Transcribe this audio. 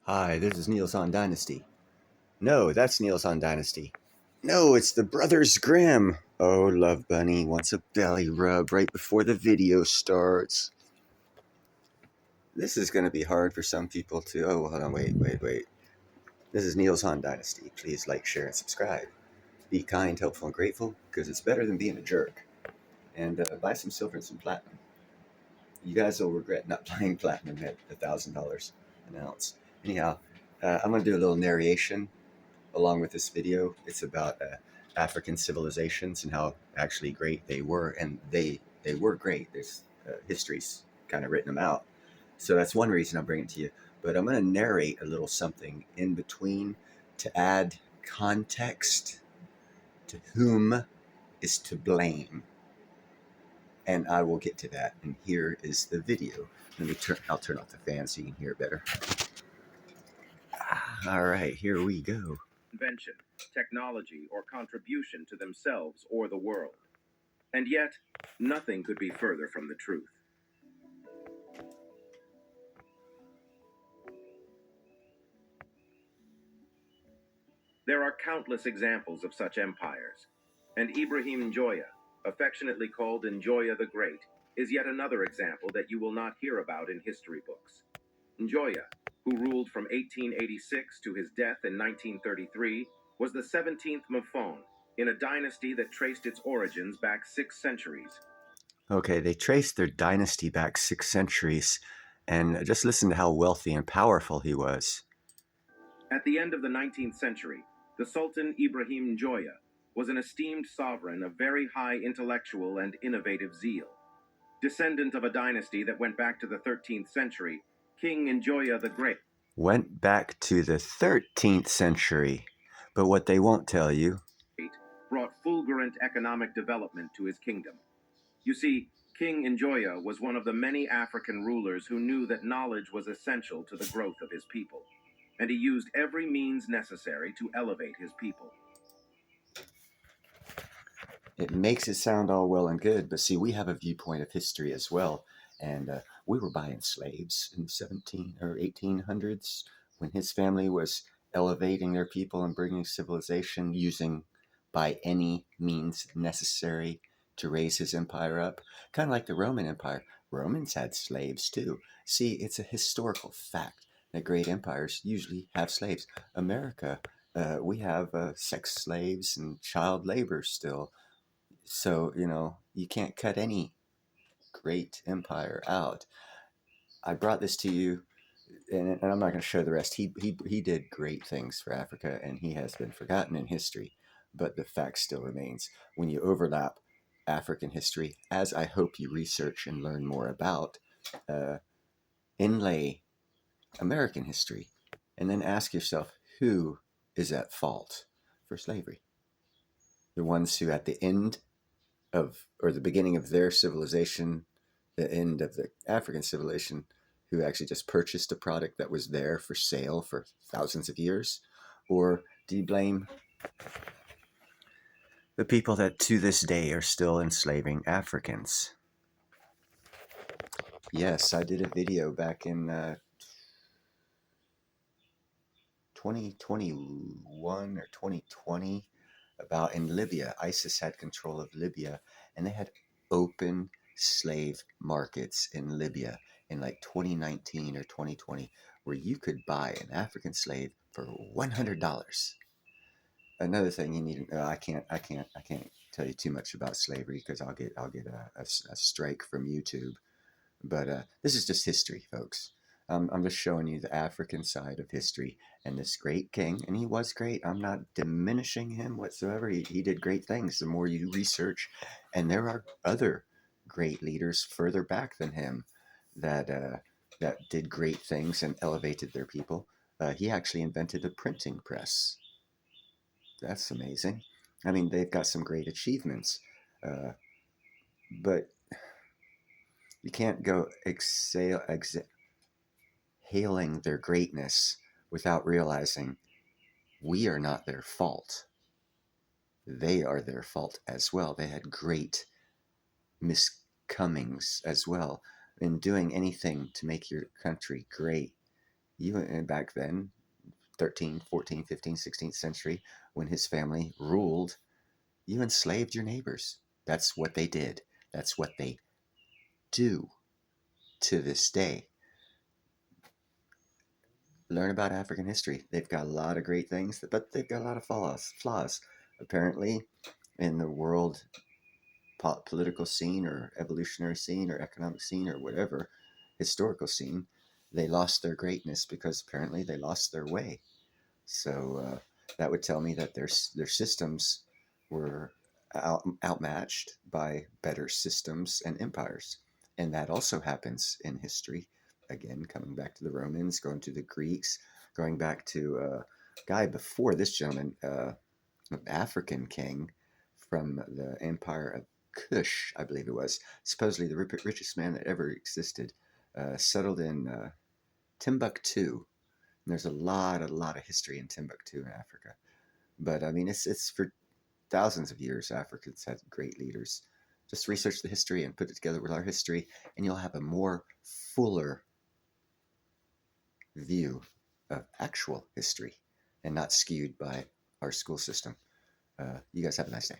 Hi, this is Niels on Dynasty. No, that's Niels on Dynasty. No, it's the Brothers Grimm. Oh, Love Bunny wants a belly rub right before the video starts. This is going to be hard for some people to. Oh, hold on, wait. This is Niels on Dynasty. Please like, share, and subscribe. Be kind, helpful, and grateful, because it's better than being a jerk. And buy some silver and some platinum. You guys will regret not buying platinum at $1,000 an ounce. Anyhow, I'm going to do a little narration along with this video. It's about African civilizations and how actually great they were, and they were great. There's history's kind of written them out, so that's one reason I'm bringing it to you. But I'm going to narrate a little something in between to add context to whom is to blame, and I will get to that. And here is the video. I'll turn off the fan so you can hear it better. All right, here we go. Invention, technology, or contribution to themselves or the world. And yet, nothing could be further from the truth. There are countless examples of such empires, and Ibrahim Njoya, affectionately called Njoya the Great, is yet another example that you will not hear about in history books. Njoya, who ruled from 1886 to his death in 1933, was the 17th Mfon in a dynasty that traced its origins back 6 centuries. Okay, they traced their dynasty back 6 centuries, and just listen to how wealthy and powerful he was. At the end of the 19th century, the Sultan Ibrahim Njoya was an esteemed sovereign of very high intellectual and innovative zeal. Descendant of a dynasty that went back to the 13th century, King Njoya the Great Went back to the 13th century, but what they won't tell you, brought fulgurant economic development to his kingdom. You see, King Njoya was one of the many African rulers who knew that knowledge was essential to the growth of his people, and he used every means necessary to elevate his people. it makes it sound all well and good, but see, we have a viewpoint of history as well, and we were buying slaves in the 17 or 1800s when his family was elevating their people and bringing civilization using by any means necessary to raise his empire up, kind of like the Roman Empire. Romans had slaves too. See, it's a historical fact that great empires usually have slaves. America, we have sex slaves and child labor still. So, you can't cut any great empire out. I brought this to you, and I'm not going to show the rest. He did great things for Africa, and he has been forgotten in history. But the fact still remains. When you overlap African history, as I hope you research and learn more about, inlay American history, and then ask yourself, who is at fault for slavery? The ones who at the end of, or the beginning of their civilization, the end of the African civilization, who actually just purchased a product that was there for sale for thousands of years? Or do you blame the people that to this day are still enslaving Africans? Yes, I did a video back in 2021 or 2020 about in Libya. ISIS had control of Libya, and they had open slave markets in Libya in like 2019 or 2020, where you could buy an African slave for $100. Another thing you need to know, I can't tell you too much about slavery because I'll get a strike from YouTube. But this is just history, folks. I'm just showing you the African side of history and this great king, and he was great. I'm not diminishing him whatsoever. He did great things the more you research, and there are other great leaders further back than him that that did great things and elevated their people. He actually invented the printing press. That's amazing. I mean, they've got some great achievements, uh, but you can't go hailing their greatness without realizing we are not their fault. They are their fault as well. They had great miscomings as well in doing anything to make your country great. Even and back then, 13th, 14th, 15th, 16th century, when his family ruled, you enslaved your neighbors. That's what they did. That's what they do to this day. Learn about African history. They've got a lot of great things, but they've got a lot of flaws. Apparently, in the world political scene or evolutionary scene or economic scene or whatever historical scene, they lost their greatness because apparently they lost their way. So that would tell me that their systems were outmatched by better systems and empires, and that also happens in history. Again, coming back to the Romans, going to the Greeks, going back to a guy before this gentleman, an African king from the Empire of Kush, I believe it was, supposedly the richest man that ever existed, settled in Timbuktu. And there's a lot of history in Timbuktu in Africa. But I mean, it's for thousands of years, Africa's had great leaders. Just research the history and put it together with our history, and you'll have a more fuller view of actual history and not skewed by our school system. You guys have a nice day.